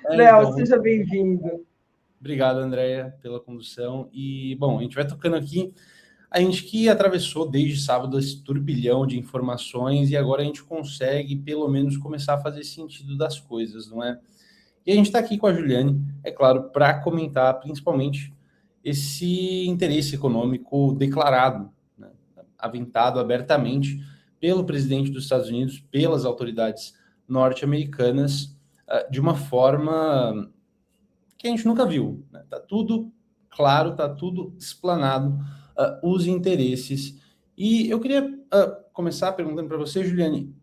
Léo, Então, seja bem-vindo. obrigado, Andréia, pela condução. E, bom, a gente vai tocando aqui. A gente que atravessou desde sábado esse turbilhão de informações e agora a gente consegue, pelo menos, começar a fazer sentido das coisas, não é? E a gente está aqui com a Juliane, é claro, para comentar principalmente esse interesse econômico declarado, né, aventado abertamente pelo presidente dos Estados Unidos, pelas autoridades norte-americanas, de uma forma que a gente nunca viu. Né? Tá tudo claro, tá tudo explanado, os interesses. E eu queria começar perguntando para você, Juliane,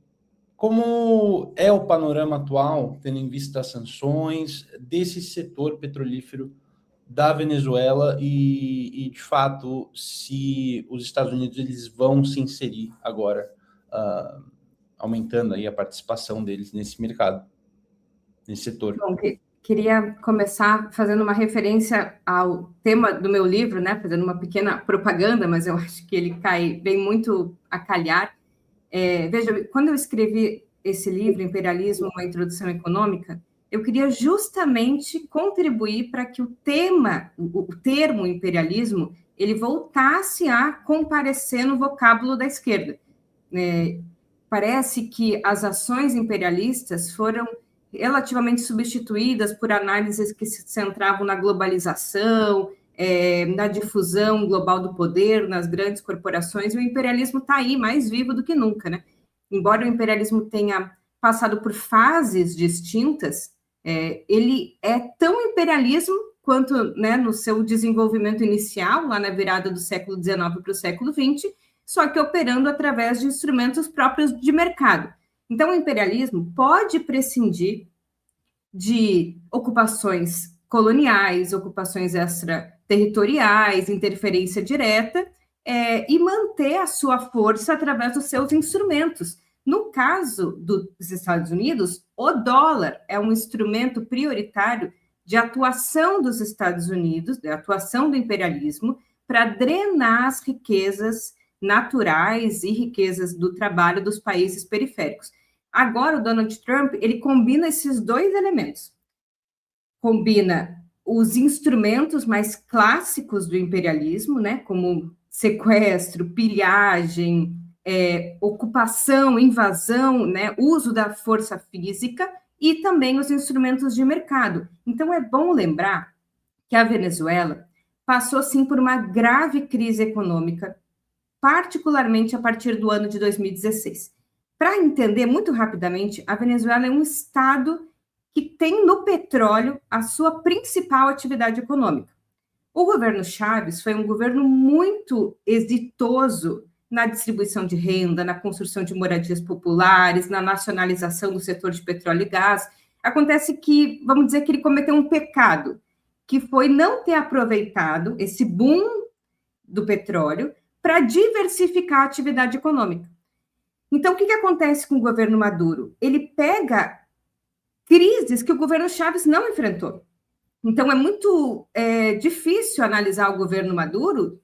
como é o panorama atual, tendo em vista as sanções desse setor petrolífero da Venezuela de fato, se os Estados Unidos eles vão se inserir agora, aumentando aí a participação deles nesse mercado, nesse setor? Bom, queria começar fazendo uma referência ao tema do meu livro, né? Fazendo uma pequena propaganda, mas eu acho que ele vem muito a calhar. Veja, quando eu escrevi esse livro, Imperialismo, uma introdução econômica, eu queria justamente contribuir para que o termo imperialismo, ele voltasse a comparecer no vocábulo da esquerda. Parece que as ações imperialistas foram relativamente substituídas por análises que se centravam na globalização, na difusão global do poder, nas grandes corporações, e o imperialismo está aí mais vivo do que nunca, né? Embora o imperialismo tenha passado por fases distintas, ele é tão imperialismo quanto, né, no seu desenvolvimento inicial, lá na virada do século XIX para o século XX, só que operando através de instrumentos próprios de mercado. Então, o imperialismo pode prescindir de ocupações coloniais, ocupações extraterritoriais, interferência direta, e manter a sua força através dos seus instrumentos. No caso dos Estados Unidos, o dólar é um instrumento prioritário de atuação dos Estados Unidos, de atuação do imperialismo, para drenar as riquezas naturais e riquezas do trabalho dos países periféricos. Agora, o Donald Trump, ele combina esses dois elementos. Combina os instrumentos mais clássicos do imperialismo, né, como sequestro, pilhagem, ocupação, invasão, né, uso da força física, e também os instrumentos de mercado. Então, é bom lembrar que a Venezuela passou, sim, por uma grave crise econômica, particularmente a partir do ano de 2016. Para entender muito rapidamente, a Venezuela é um estado que tem no petróleo a sua principal atividade econômica. O governo Chávez foi um governo muito exitoso na distribuição de renda, na construção de moradias populares, na nacionalização do setor de petróleo e gás. Acontece que, vamos dizer que ele cometeu um pecado, que foi não ter aproveitado esse boom do petróleo para diversificar a atividade econômica. Então, o que acontece com o governo Maduro? Ele pega crises que o governo Chávez não enfrentou. Então, é muito difícil analisar o governo Maduro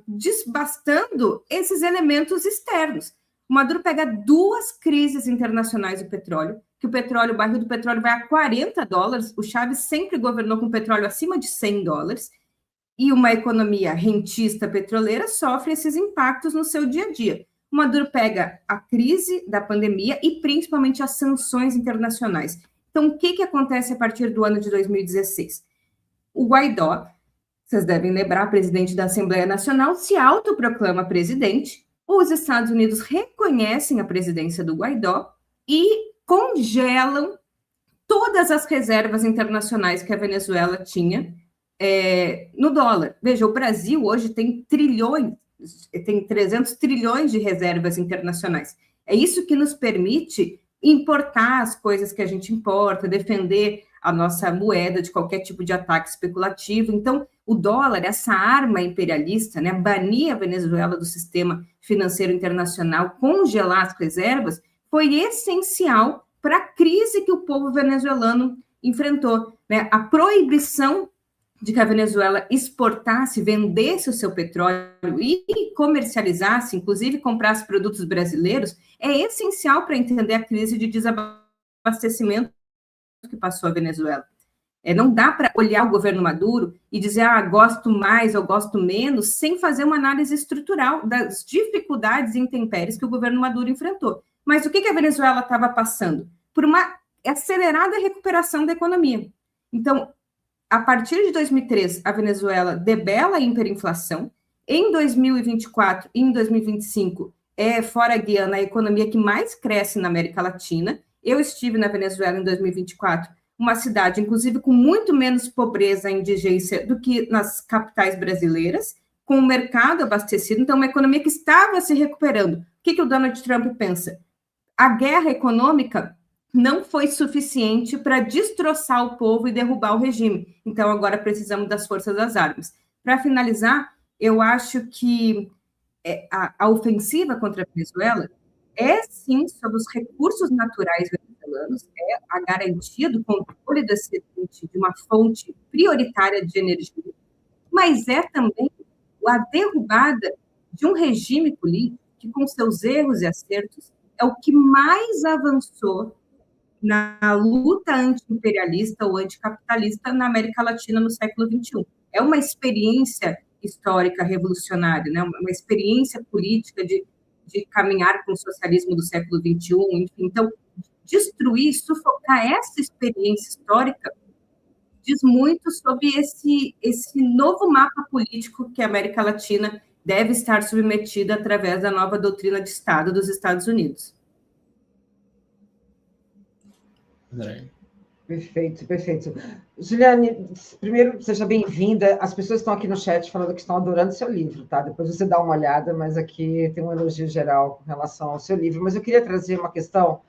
desbastando esses elementos externos. O Maduro pega duas crises internacionais do petróleo, que o barril do petróleo vai a $40, o Chávez sempre governou com petróleo acima de $100, e uma economia rentista petroleira sofre esses impactos no seu dia a dia. O Maduro pega a crise da pandemia e principalmente as sanções internacionais. Então, o que acontece a partir do ano de 2016? O Guaidó, vocês devem lembrar, presidente da Assembleia Nacional, se autoproclama presidente, os Estados Unidos reconhecem a presidência do Guaidó e congelam todas as reservas internacionais que a Venezuela tinha no dólar. Veja, o Brasil hoje tem 300 trilhões de reservas internacionais. É isso que nos permite importar as coisas que a gente importa, defender a nossa moeda de qualquer tipo de ataque especulativo. Então, o dólar, essa arma imperialista, né, banir a Venezuela do sistema financeiro internacional, congelar as reservas, foi essencial para a crise que o povo venezuelano enfrentou, né? A proibição de que a Venezuela exportasse, vendesse o seu petróleo e comercializasse, inclusive comprasse produtos brasileiros, é essencial para entender a crise de desabastecimento que passou a Venezuela. Não dá para olhar o governo Maduro e dizer, gosto mais ou gosto menos, sem fazer uma análise estrutural das dificuldades e intempéries que o governo Maduro enfrentou. Mas o que a Venezuela estava passando? Por uma acelerada recuperação da economia. Então, a partir de 2003, a Venezuela debela a hiperinflação. Em 2024 e em 2025, fora a Guiana, a economia que mais cresce na América Latina. Eu estive na Venezuela em 2024, uma cidade, inclusive, com muito menos pobreza e indigência do que nas capitais brasileiras, com o mercado abastecido. Então, uma economia que estava se recuperando. O que o Donald Trump pensa? A guerra econômica não foi suficiente para destroçar o povo e derrubar o regime. Então, agora precisamos das forças das armas. Para finalizar, eu acho que a ofensiva contra a Venezuela sim, sobre os recursos naturais venezuelanos, a garantia do controle da de uma fonte prioritária de energia, mas também a derrubada de um regime político que, com seus erros e acertos, é o que mais avançou na luta anti-imperialista ou anticapitalista na América Latina no século XXI. É uma experiência histórica revolucionária, né? Uma experiência política de caminhar com o socialismo do século XXI. Enfim. Então, destruir, sufocar essa experiência histórica diz muito sobre esse novo mapa político que a América Latina deve estar submetida através da nova doutrina de Estado dos Estados Unidos. Perfeito, perfeito. Juliane, primeiro, seja bem-vinda. As pessoas estão aqui no chat falando que estão adorando seu livro, tá? Depois você dá uma olhada, mas aqui tem um elogio geral com relação ao seu livro. Mas eu queria trazer uma questão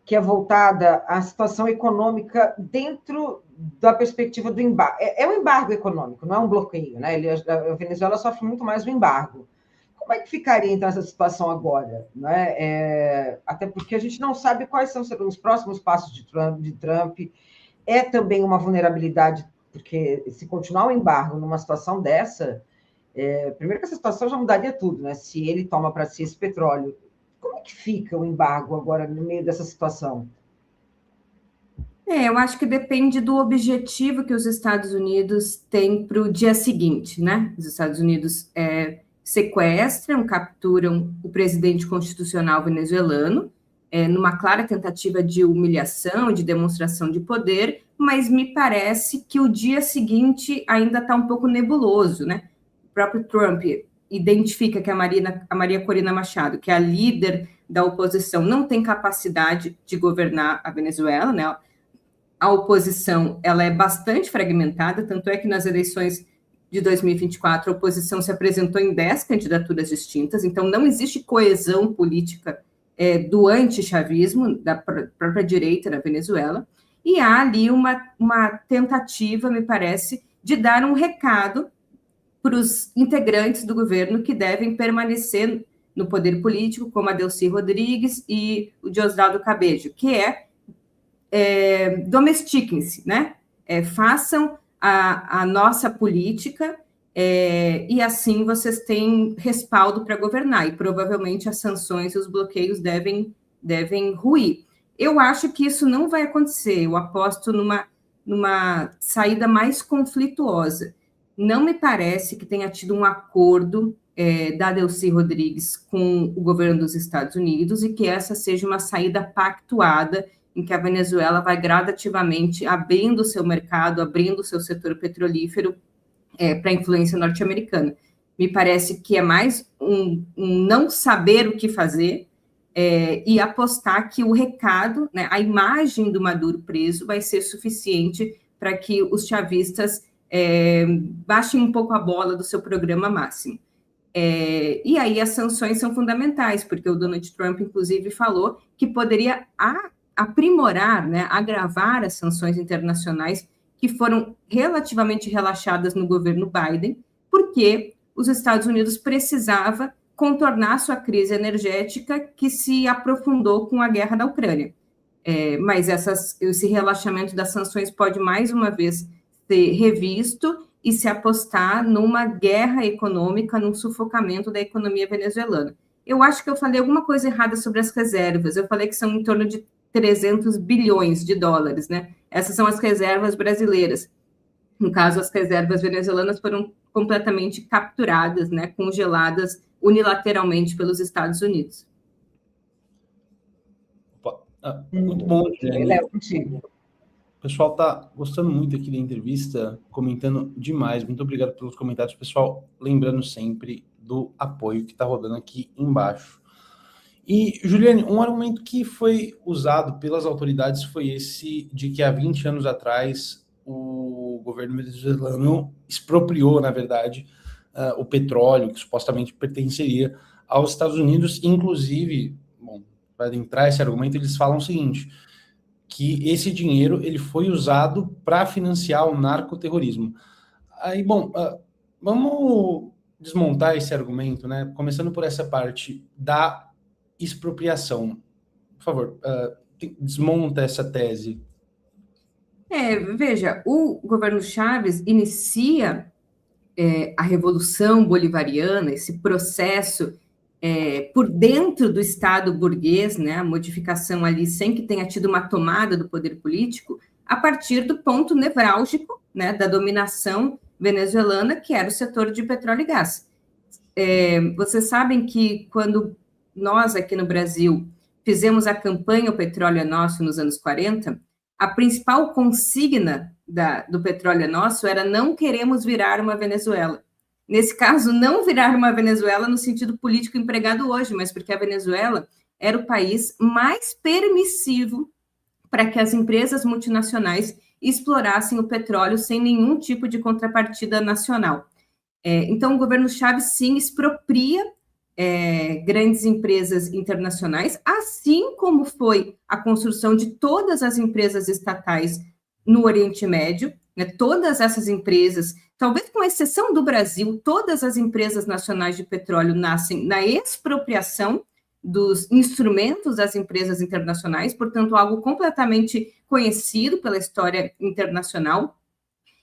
que é voltada à situação econômica dentro da perspectiva do embargo. É um embargo econômico, não é um bloqueio, né? A Venezuela sofre muito mais do embargo. Como é que ficaria, então, essa situação agora? Né? Até porque a gente não sabe quais são os próximos passos de Trump. É também uma vulnerabilidade, porque se continuar o embargo numa situação dessa, primeiro que essa situação já mudaria tudo, né? Se ele toma para si esse petróleo. Como é que fica o embargo agora no meio dessa situação? Eu acho que depende do objetivo que os Estados Unidos têm para o dia seguinte, né? Os Estados Unidos sequestram, capturam o presidente constitucional venezuelano, numa clara tentativa de humilhação, de demonstração de poder, mas me parece que o dia seguinte ainda está um pouco nebuloso, né? O próprio Trump identifica que a Maria Corina Machado, que é a líder da oposição, não tem capacidade de governar a Venezuela, né? A oposição ela é bastante fragmentada, tanto é que nas eleições de 2024 a oposição se apresentou em 10 candidaturas distintas, então não existe coesão política do anti-chavismo, da própria direita na Venezuela, e há ali uma tentativa, me parece, de dar um recado para os integrantes do governo que devem permanecer no poder político, como a Delcy Rodrigues e o Diosdado Cabejo, que domestiquem-se, né? Façam a nossa política e assim vocês têm respaldo para governar, e provavelmente as sanções e os bloqueios devem ruir. Eu acho que isso não vai acontecer, eu aposto numa saída mais conflituosa. Não me parece que tenha tido um acordo da Delcy Rodrigues com o governo dos Estados Unidos e que essa seja uma saída pactuada em que a Venezuela vai gradativamente abrindo o seu mercado, abrindo o seu setor petrolífero para a influência norte-americana. Me parece que é mais um não saber o que fazer e apostar que o recado, né, a imagem do Maduro preso vai ser suficiente para que os chavistas baixem um pouco a bola do seu programa máximo. E aí as sanções são fundamentais, porque o Donald Trump, inclusive, falou que poderia aprimorar, né, agravar as sanções internacionais que foram relativamente relaxadas no governo Biden, porque os Estados Unidos precisava contornar sua crise energética que se aprofundou com a guerra da Ucrânia. Mas esse relaxamento das sanções pode, mais uma vez, ser revisto e se apostar numa guerra econômica, num sufocamento da economia venezuelana. Eu acho que eu falei alguma coisa errada sobre as reservas. Eu falei que são em torno de 300 bilhões de dólares, né? Essas são as reservas brasileiras. No caso, as reservas venezuelanas foram completamente capturadas, né, congeladas unilateralmente pelos Estados Unidos. Muito bom, Juliane. Contigo. O pessoal está gostando muito aqui da entrevista, comentando demais. Muito obrigado pelos comentários, pessoal. Lembrando sempre do apoio que está rodando aqui embaixo. E, Juliane, um argumento que foi usado pelas autoridades foi esse de que há 20 anos atrás o governo venezuelano expropriou, na verdade, o petróleo que supostamente pertenceria aos Estados Unidos. Inclusive, bom, para entrar esse argumento, eles falam o seguinte, que esse dinheiro ele foi usado para financiar o narcoterrorismo. Aí, bom, vamos desmontar esse argumento, né? Começando por essa parte da expropriação. Por favor, desmonta essa tese. Veja, o governo Chávez inicia a Revolução Bolivariana, esse processo por dentro do Estado burguês, né, a modificação ali sem que tenha tido uma tomada do poder político, a partir do ponto nevrálgico, né, da dominação venezuelana, que era o setor de petróleo e gás. Vocês sabem que quando nós aqui no Brasil fizemos a campanha O Petróleo é Nosso nos anos 40, a principal consigna do Petróleo é Nosso era não queremos virar uma Venezuela. Nesse caso, não virar uma Venezuela no sentido político empregado hoje, mas porque a Venezuela era o país mais permissivo para que as empresas multinacionais explorassem o petróleo sem nenhum tipo de contrapartida nacional. Então, o governo Chávez, sim, expropria grandes empresas internacionais, assim como foi a construção de todas as empresas estatais no Oriente Médio, né? Todas essas empresas, talvez com exceção do Brasil, todas as empresas nacionais de petróleo nascem na expropriação dos instrumentos das empresas internacionais, portanto, algo completamente conhecido pela história internacional,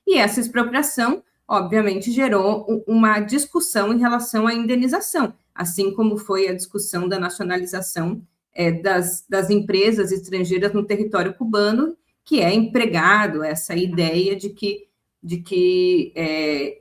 e essa expropriação, obviamente, gerou uma discussão em relação à indenização, assim como foi a discussão da nacionalização das empresas estrangeiras no território cubano, que é empregado essa ideia de que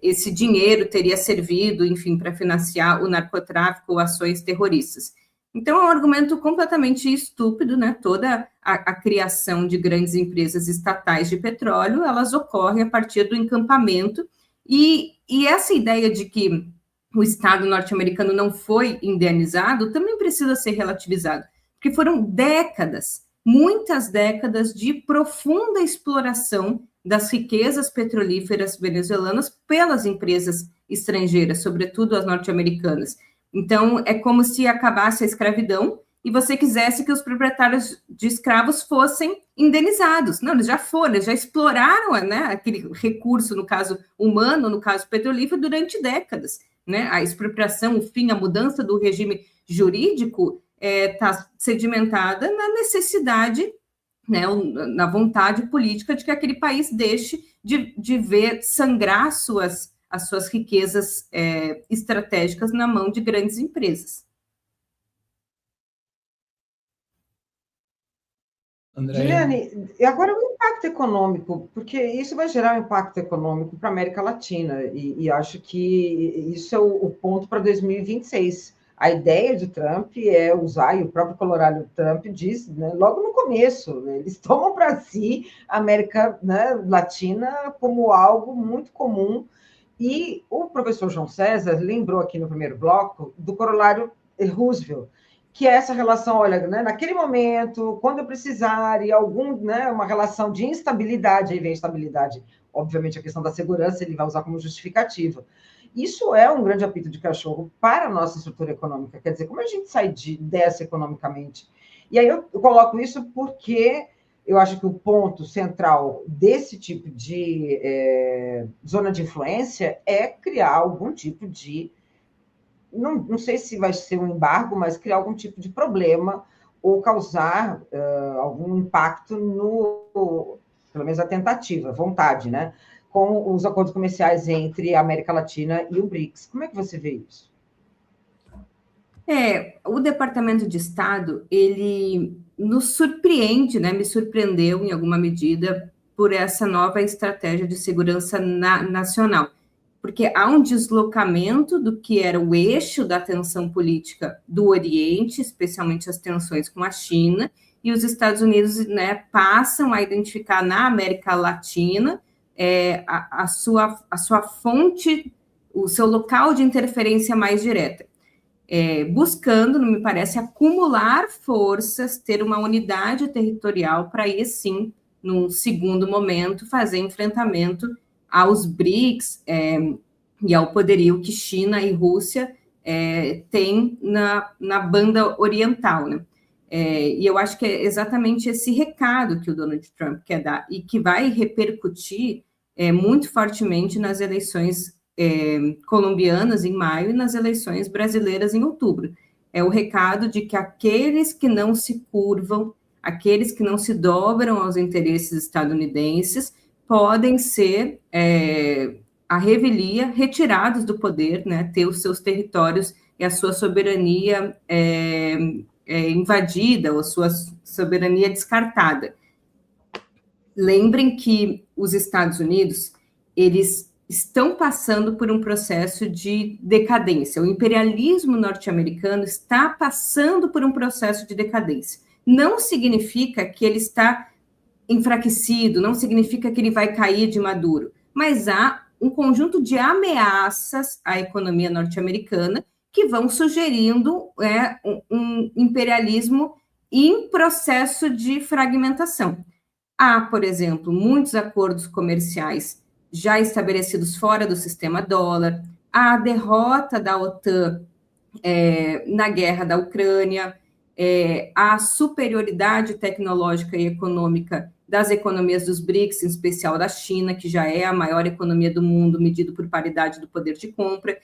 esse dinheiro teria servido, enfim, para financiar o narcotráfico ou ações terroristas. Então, é um argumento completamente estúpido, né? Toda a criação de grandes empresas estatais de petróleo, elas ocorrem a partir do encampamento, e essa ideia de que o Estado norte-americano não foi indenizado também precisa ser relativizado, porque foram décadas, muitas décadas de profunda exploração das riquezas petrolíferas venezuelanas pelas empresas estrangeiras, sobretudo as norte-americanas. Então, é como se acabasse a escravidão e você quisesse que os proprietários de escravos fossem indenizados. Não, eles já foram, eles já exploraram, né, aquele recurso, no caso humano, no caso petrolífero, durante décadas. Né? A expropriação, o fim, a mudança do regime jurídico está sedimentada na necessidade, né, na vontade política de que aquele país deixe de ver sangrar as suas riquezas estratégicas na mão de grandes empresas. Juliane, e agora o impacto econômico, porque isso vai gerar um impacto econômico para a América Latina, e acho que isso é o ponto para 2026. A ideia de Trump é usar, e o próprio Colorado Trump diz, né, logo no começo, né, eles tomam para si a América, né, Latina como algo muito comum, e o professor João César lembrou aqui no primeiro bloco do corolário Roosevelt, que é essa relação, olha, né, naquele momento, quando eu precisar, e uma relação de instabilidade, aí vem a estabilidade, obviamente a questão da segurança, ele vai usar como justificativa. Isso é um grande apito de cachorro para a nossa estrutura econômica, quer dizer, como a gente sai dessa economicamente? E aí eu coloco isso porque eu acho que o ponto central desse tipo de zona de influência é criar algum tipo de não sei se vai ser um embargo, mas criar algum tipo de problema ou causar algum impacto pelo menos a tentativa, vontade, né? Com os acordos comerciais entre a América Latina e o BRICS. Como é que você vê isso? O Departamento de Estado, ele nos surpreende, né, me surpreendeu em alguma medida por essa nova estratégia de segurança nacional, porque há um deslocamento do que era o eixo da atenção política do Oriente, especialmente as tensões com a China, e os Estados Unidos, né, passam a identificar na América Latina a sua fonte, o seu local de interferência mais direta. Buscando, não me parece, acumular forças, ter uma unidade territorial para aí, sim, num segundo momento, fazer enfrentamento aos BRICS e ao poderio que China e Rússia têm na banda oriental, né? E eu acho que é exatamente esse recado que o Donald Trump quer dar e que vai repercutir muito fortemente nas eleições colombianas em maio e nas eleições brasileiras em outubro. É o recado de que aqueles que não se curvam, aqueles que não se dobram aos interesses estadunidenses, podem ser, à revelia, retirados do poder, né, ter os seus territórios e a sua soberania invadida, ou a sua soberania descartada. Lembrem que os Estados Unidos, eles estão passando por um processo de decadência. O imperialismo norte-americano está passando por um processo de decadência. Não significa que ele está enfraquecido, não significa que ele vai cair de maduro, mas há um conjunto de ameaças à economia norte-americana que vão sugerindo um imperialismo em processo de fragmentação. Há, por exemplo, muitos acordos comerciais já estabelecidos fora do sistema dólar, a derrota da OTAN na guerra da Ucrânia, a superioridade tecnológica e econômica das economias dos BRICS, em especial da China, que já é a maior economia do mundo, medido por paridade do poder de compra.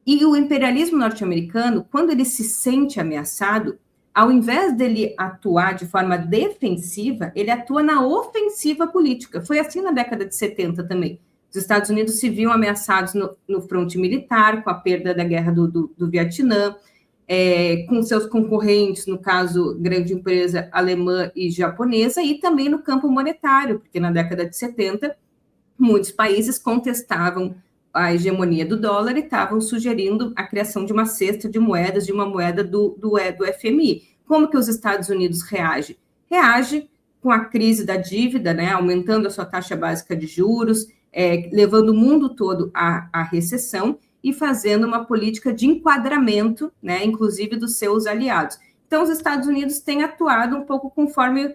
E o imperialismo norte-americano, quando ele se sente ameaçado, ao invés dele atuar de forma defensiva, ele atua na ofensiva política. Foi assim na década de 70 também. Os Estados Unidos se viam ameaçados no fronte militar, com a perda da guerra do Vietnã, com seus concorrentes, no caso, grande empresa alemã e japonesa, e também no campo monetário, porque na década de 70, muitos países contestavam a hegemonia do dólar e estavam sugerindo a criação de uma cesta de moedas, de uma moeda do FMI. Como que os Estados Unidos reagem? Reage com a crise da dívida, né, aumentando a sua taxa básica de juros, levando o mundo todo à recessão e fazendo uma política de enquadramento, né, inclusive dos seus aliados. Então, os Estados Unidos têm atuado um pouco conforme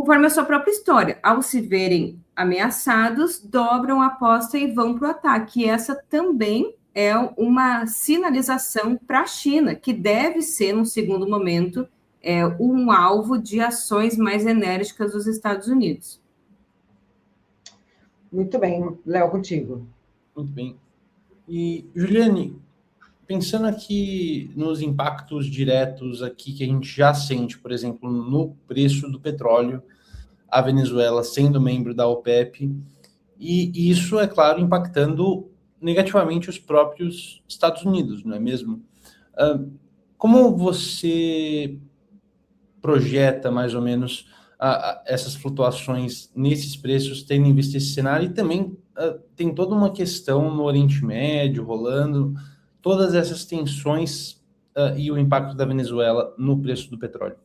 a sua própria história. Ao se verem ameaçados, dobram a aposta e vão para o ataque. E essa também é uma sinalização para a China, que deve ser, num segundo momento, um alvo de ações mais enérgicas dos Estados Unidos. Muito bem, Léo, contigo. Muito bem. E, Juliane, pensando aqui nos impactos diretos aqui que a gente já sente, por exemplo, no preço do petróleo, a Venezuela sendo membro da OPEP, e isso, é claro, impactando negativamente os próprios Estados Unidos, não é mesmo? Como você projeta, mais ou menos, essas flutuações nesses preços, tendo em vista esse cenário, e também tem toda uma questão no Oriente Médio rolando, todas essas tensões e o impacto da Venezuela no preço do petróleo?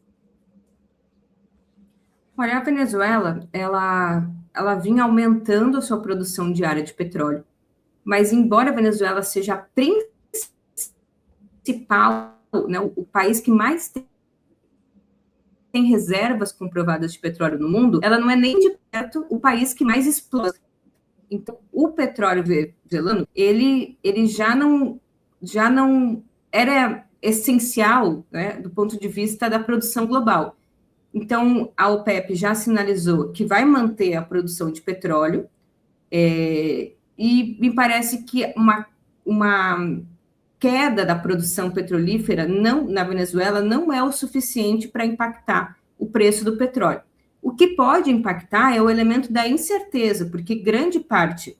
Olha, a Venezuela, ela vinha aumentando a sua produção diária de petróleo, mas embora a Venezuela seja a principal, né, o país que mais tem reservas comprovadas de petróleo no mundo, ela não é nem de perto o país que mais explora. Então, o petróleo venezuelano, ele já não era essencial, né, do ponto de vista da produção global. Então, a OPEP já sinalizou que vai manter a produção de petróleo, e me parece que uma queda da produção petrolífera na Venezuela não é o suficiente para impactar o preço do petróleo. O que pode impactar é o elemento da incerteza, porque grande parte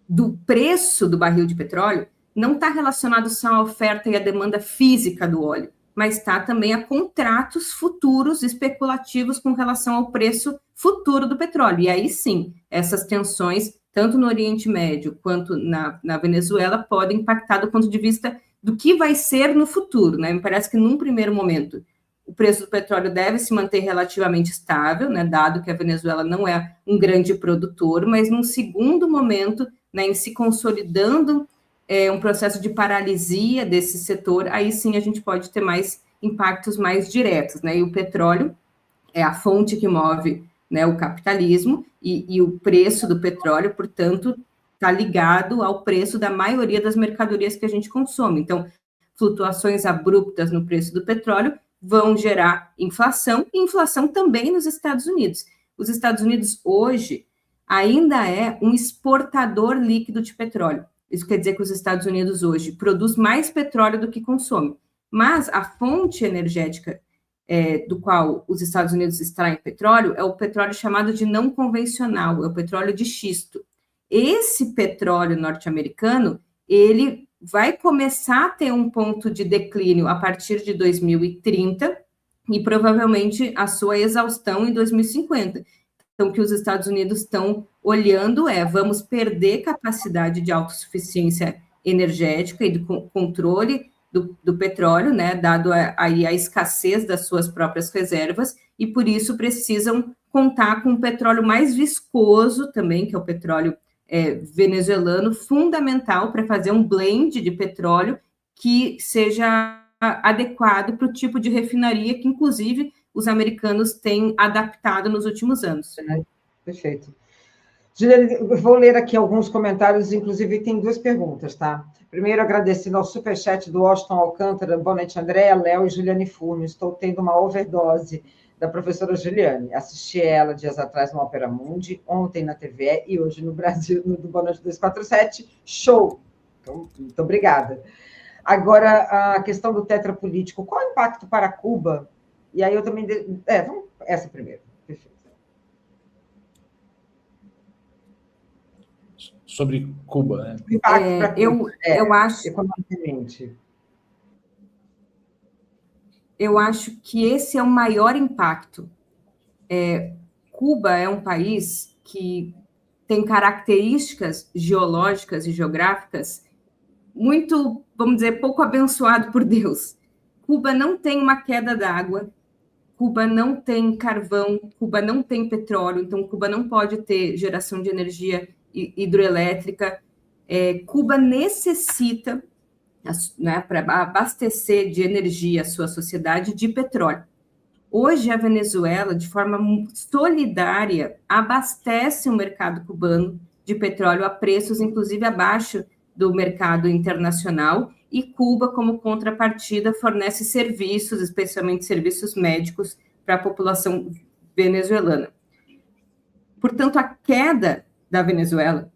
do preço do barril de petróleo não está relacionado só à oferta e à demanda física do óleo, mas está também a contratos futuros especulativos com relação ao preço futuro do petróleo. E aí sim, essas tensões, tanto no Oriente Médio quanto na Venezuela, podem impactar do ponto de vista do que vai ser no futuro, né? Me parece que num primeiro momento o preço do petróleo deve se manter relativamente estável, né, dado que a Venezuela não é um grande produtor, mas num segundo momento, né, em se consolidando um processo de paralisia desse setor, aí sim a gente pode ter mais impactos mais diretos, né? E o petróleo é a fonte que move, né, o capitalismo, e o preço do petróleo, portanto, está ligado ao preço da maioria das mercadorias que a gente consome. Então, flutuações abruptas no preço do petróleo vão gerar inflação, e inflação também nos Estados Unidos. Os Estados Unidos hoje ainda é um exportador líquido de petróleo. Isso quer dizer que os Estados Unidos hoje produz mais petróleo do que consome. Mas a fonte energética do qual os Estados Unidos extraem petróleo é o petróleo chamado de não convencional, é o petróleo de xisto. Esse petróleo norte-americano, ele vai começar a ter um ponto de declínio a partir de 2030 e provavelmente a sua exaustão em 2050. Então, o que os Estados Unidos estão olhando vamos perder capacidade de autossuficiência energética e do controle do petróleo, né, dado aí a escassez das suas próprias reservas, e por isso precisam contar com um petróleo mais viscoso também, que é o petróleo venezuelano, fundamental para fazer um blend de petróleo que seja adequado para o tipo de refinaria que, inclusive, os americanos têm adaptado nos últimos anos. Perfeito. Juliane, eu vou ler aqui alguns comentários, inclusive tem 2 perguntas, tá? Primeiro, agradecendo ao superchat do Washington Alcântara, boa noite, Andréa, Léo e Juliane Furno. Estou tendo uma overdose da professora Juliane. Assisti ela dias atrás no Opera Mundi, ontem na TVE e hoje no Brasil, no do Boa Noite 247. Show! Então, muito obrigada. Agora, a questão do tetrapolítico, qual o impacto para Cuba? E aí eu também... vamos essa primeiro. Perfeito. Sobre Cuba, né? O impacto para Cuba, eu acho... economicamente. Eu acho que esse é o maior impacto. Cuba é um país que tem características geológicas e geográficas muito, vamos dizer, pouco abençoado por Deus. Cuba não tem uma queda d'água, Cuba não tem carvão, Cuba não tem petróleo, então Cuba não pode ter geração de energia hidroelétrica. Cuba necessita, né, para abastecer de energia a sua sociedade, de petróleo. Hoje, a Venezuela, de forma solidária, abastece o mercado cubano de petróleo a preços, inclusive, abaixo do mercado internacional, e Cuba, como contrapartida, fornece serviços, especialmente serviços médicos, para a população venezuelana. Portanto, a queda da Venezuela,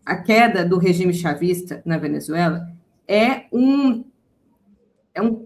a queda do regime chavista na Venezuela, é um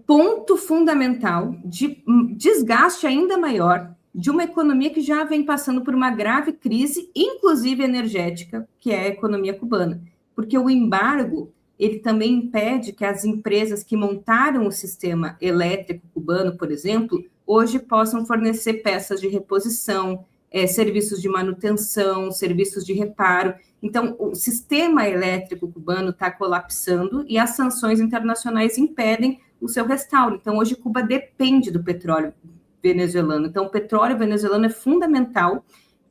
ponto fundamental de desgaste ainda maior de uma economia que já vem passando por uma grave crise, inclusive energética, que é a economia cubana. Porque o embargo, ele também impede que as empresas que montaram o sistema elétrico cubano, por exemplo, hoje possam fornecer peças de reposição, serviços de manutenção, serviços de reparo. Então, o sistema elétrico cubano está colapsando e as sanções internacionais impedem o seu restauro. Então, hoje, Cuba depende do petróleo venezuelano. Então, o petróleo venezuelano é fundamental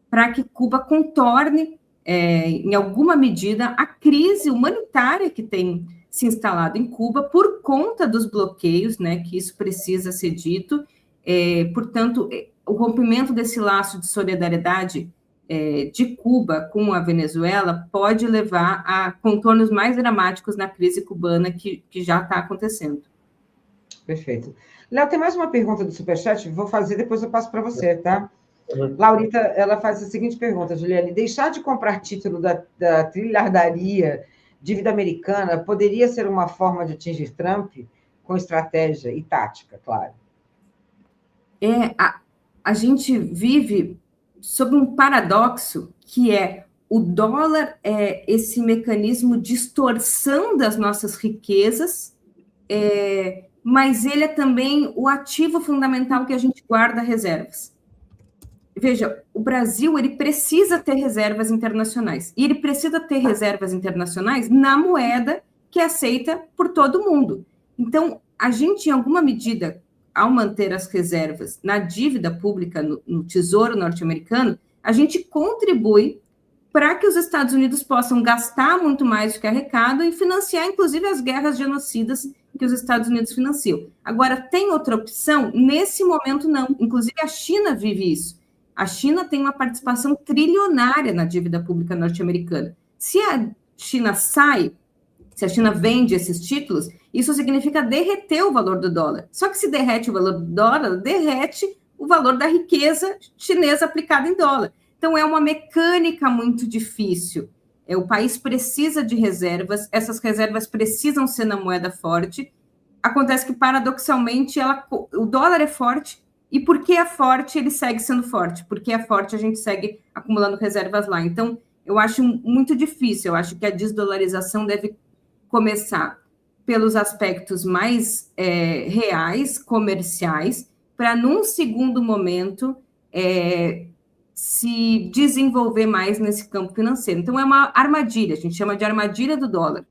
para que Cuba contorne, em alguma medida, a crise humanitária que tem se instalado em Cuba por conta dos bloqueios, né, que isso precisa ser dito. Portanto, o rompimento desse laço de solidariedade de Cuba com a Venezuela pode levar a contornos mais dramáticos na crise cubana que já está acontecendo. Perfeito. Léo, tem mais uma pergunta do Superchat, vou fazer, depois eu passo para você, tá? Laurita, ela faz a seguinte pergunta, Juliane: deixar de comprar título da trilhardaria dívida americana poderia ser uma forma de atingir Trump com estratégia e tática, claro? A gente vive sob um paradoxo que é o dólar é esse mecanismo de extorsão das nossas riquezas, mas ele é também o ativo fundamental que a gente guarda reservas. Veja, o Brasil, ele precisa ter reservas internacionais, e ele precisa ter reservas internacionais na moeda que é aceita por todo mundo. Então, a gente, em alguma medida, ao manter as reservas na dívida pública, no Tesouro norte-americano, a gente contribui para que os Estados Unidos possam gastar muito mais do que arrecadam e financiar, inclusive, as guerras genocidas que os Estados Unidos financiam. Agora, tem outra opção? Nesse momento, não. Inclusive, a China vive isso. A China tem uma participação trilionária na dívida pública norte-americana. Se a China sai, se a China vende esses títulos, isso significa derreter o valor do dólar. Só que se derrete o valor do dólar, derrete o valor da riqueza chinesa aplicada em dólar. Então, é uma mecânica muito difícil. O país precisa de reservas, essas reservas precisam ser na moeda forte. Acontece que, paradoxalmente, o dólar é forte, e porque é forte, ele segue sendo forte. Porque é forte, a gente segue acumulando reservas lá. Então, eu acho muito difícil. Eu acho que a desdolarização deve começar pelos aspectos mais reais, comerciais, para, num segundo momento, se desenvolver mais nesse campo financeiro. Então, é uma armadilha, a gente chama de armadilha do dólar.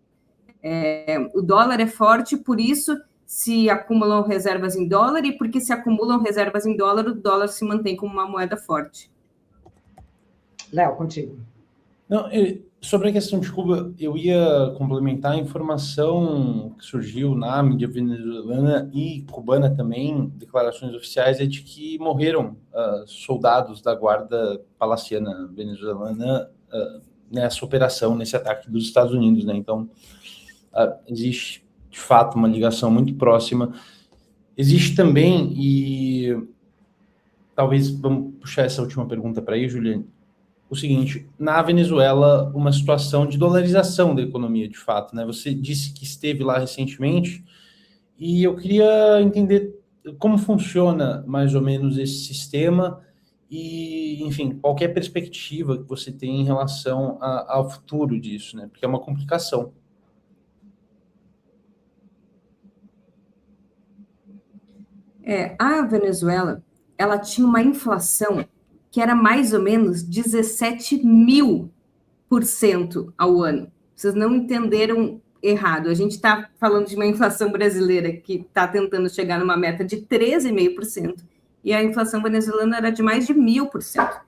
O dólar é forte, por isso se acumulam reservas em dólar, e porque se acumulam reservas em dólar, o dólar se mantém como uma moeda forte. Léo, contigo. Não, sobre a questão de Cuba, eu ia complementar a informação que surgiu na mídia venezuelana e cubana também, declarações oficiais, de que morreram soldados da guarda palaciana venezuelana nessa operação, nesse ataque dos Estados Unidos, né? Então, existe, de fato, uma ligação muito próxima. Existe também, e talvez vamos puxar essa última pergunta para aí, Juliane, o seguinte: na Venezuela, uma situação de dolarização da economia, de fato, né? Você disse que esteve lá recentemente, e eu queria entender como funciona mais ou menos esse sistema e, enfim, qualquer perspectiva que você tem em relação ao futuro disso, né? Porque é uma complicação. A Venezuela, ela tinha uma inflação que era mais ou menos 17.000% ao ano. Vocês não entenderam errado. A gente está falando de uma inflação brasileira que está tentando chegar numa meta de 13,5%, e a inflação venezuelana era de mais de 1.000%.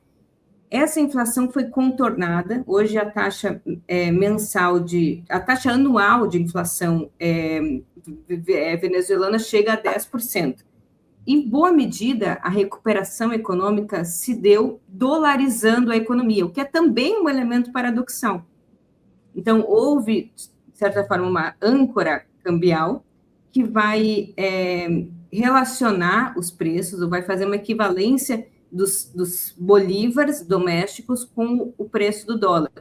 Essa inflação foi contornada. Hoje a taxa a taxa anual de inflação venezuelana chega a 10%. Em boa medida, a recuperação econômica se deu dolarizando a economia, o que é também um elemento paradoxal. Então, houve, de certa forma, uma âncora cambial que vai relacionar os preços, ou vai fazer uma equivalência dos bolívares domésticos com o preço do dólar.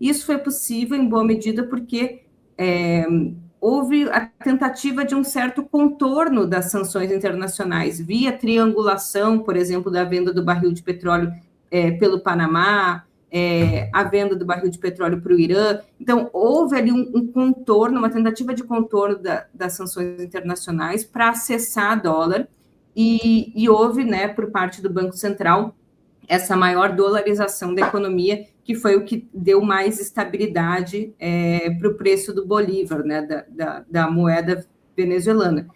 Isso foi possível, em boa medida, porque houve a tentativa de um certo contorno das sanções internacionais, via triangulação, por exemplo, da venda do barril de petróleo pelo Panamá, a venda do barril de petróleo para o Irã. Então, houve ali um contorno, uma tentativa de contorno das sanções internacionais para acessar dólar, e houve, né, por parte do Banco Central, essa maior dolarização da economia, que foi o que deu mais estabilidade para o preço do bolívar, né, da moeda venezuelana.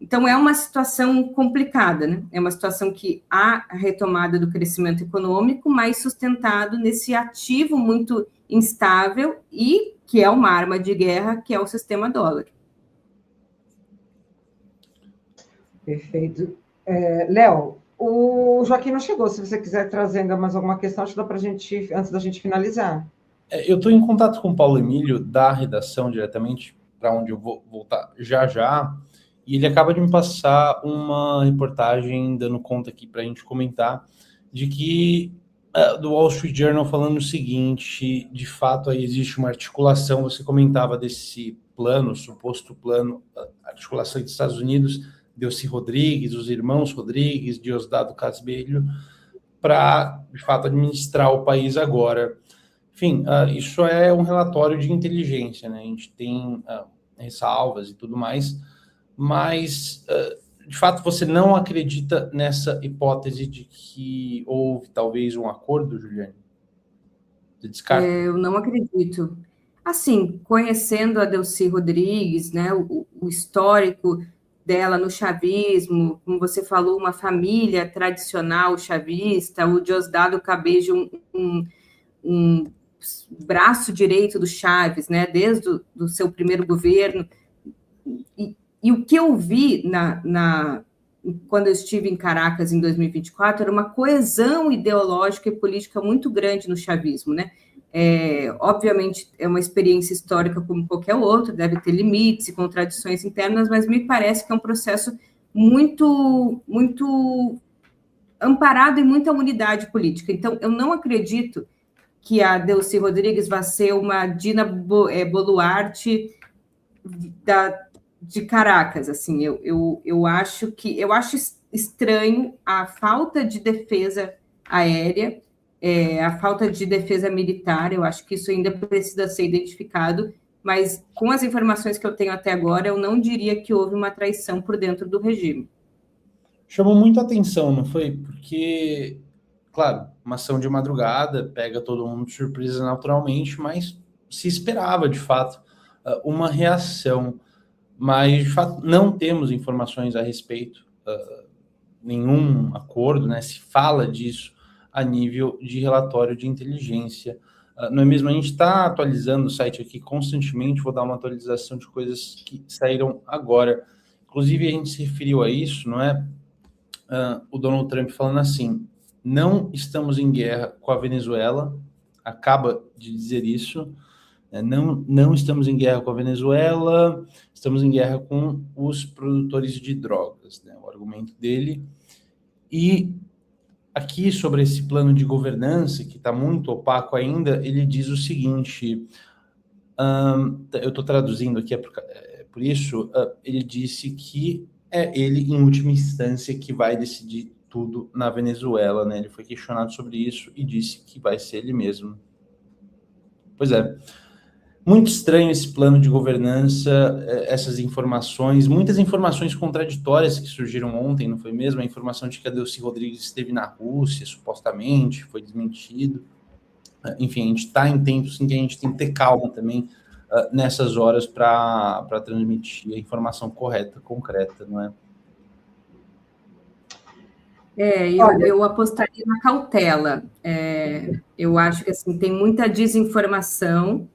Então, é uma situação complicada, né? É uma situação que há a retomada do crescimento econômico, mas sustentado nesse ativo muito instável e que é uma arma de guerra, que é o sistema dólar. Perfeito. Léo, o Joaquim não chegou. Se você quiser trazer ainda mais alguma questão, acho que dá para a gente, antes da gente finalizar. Eu estou em contato com o Paulo Emílio, da redação, diretamente, para onde eu vou voltar já, e ele acaba de me passar uma reportagem, dando conta aqui para a gente comentar, de que, do Wall Street Journal, falando o seguinte: de fato, aí existe uma articulação. Você comentava desse plano, suposto plano, articulação dos Estados Unidos, Delcy Rodrigues, os irmãos Rodrigues, Diosdado Casbelho, para, de fato, administrar o país agora. Enfim, isso é um relatório de inteligência, né? A gente tem ressalvas e tudo mais, mas, de fato, você não acredita nessa hipótese de que houve, talvez, um acordo, Juliane? Você descarta? Eu não acredito. Assim, conhecendo a Delcy Rodrigues, né, o histórico dela no chavismo, como você falou, uma família tradicional chavista, o Diosdado Cabejo, um braço direito do Chaves, né, desde do seu primeiro governo. E o que eu vi quando eu estive em Caracas em 2024 era uma coesão ideológica e política muito grande no chavismo, né? Obviamente, é uma experiência histórica como qualquer outra, deve ter limites e contradições internas, mas me parece que é um processo muito, muito amparado em muita unidade política. Então, eu não acredito que a Delcy Rodrigues vai ser uma Dina Boluarte de Caracas, assim, eu acho estranho a falta de defesa aérea, a falta de defesa militar, eu acho que isso ainda precisa ser identificado, mas com as informações que eu tenho até agora, eu não diria que houve uma traição por dentro do regime. Chamou muito a atenção, não foi? Porque, claro, uma ação de madrugada pega todo mundo de surpresa naturalmente, mas se esperava, de fato, uma reação. Mas, de fato, não temos informações a respeito, nenhum acordo, né? Se fala disso a nível de relatório de inteligência. Não é mesmo? A gente está atualizando o site aqui constantemente, vou dar uma atualização de coisas que saíram agora. Inclusive, a gente se referiu a isso, não é? O Donald Trump falando assim, não estamos em guerra com a Venezuela, acaba de dizer isso, não estamos em guerra com a Venezuela, estamos em guerra com os produtores de drogas, né? O argumento dele. E aqui, sobre esse plano de governança, que está muito opaco ainda, ele diz o seguinte, eu estou traduzindo aqui, por isso, ele disse que é ele, em última instância, que vai decidir tudo na Venezuela, né? Ele foi questionado sobre isso e disse que vai ser ele mesmo. Pois é. Muito estranho esse plano de governança, essas informações, muitas informações contraditórias que surgiram ontem, não foi mesmo? A informação de que a Delcy Rodrigues esteve na Rússia, supostamente, foi desmentido. Enfim, a gente está em tempos em que a gente tem que ter calma também nessas horas para transmitir a informação correta, concreta, não é? Eu apostaria na cautela. Eu acho que assim, tem muita desinformação,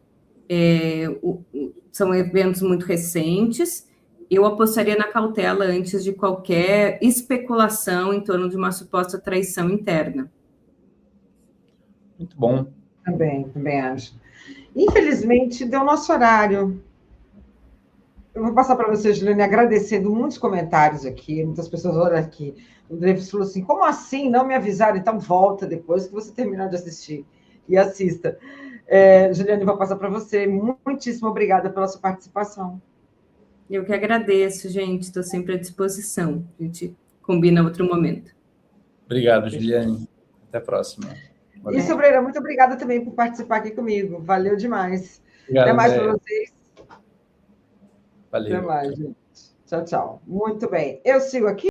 são eventos muito recentes. Eu apostaria na cautela antes de qualquer especulação em torno de uma suposta traição interna. Muito bom. Também acho. Infelizmente, deu nosso horário. Eu vou passar para você, Juliane, agradecendo muitos comentários aqui, muitas pessoas olham aqui. O Dreyfus falou assim, como assim? Não me avisaram? Então volta depois que você terminar de assistir e assista. Juliane, vou passar para você. Muitíssimo obrigada pela sua participação. Eu que agradeço, gente. Estou sempre à disposição. A gente combina outro momento. Obrigado, Juliane. Até a próxima. Valeu. E, Sobreira, muito obrigada também por participar aqui comigo. Valeu demais. Obrigado, até mais para vocês. Valeu. Até mais, gente. Tchau, tchau. Muito bem. Eu sigo aqui.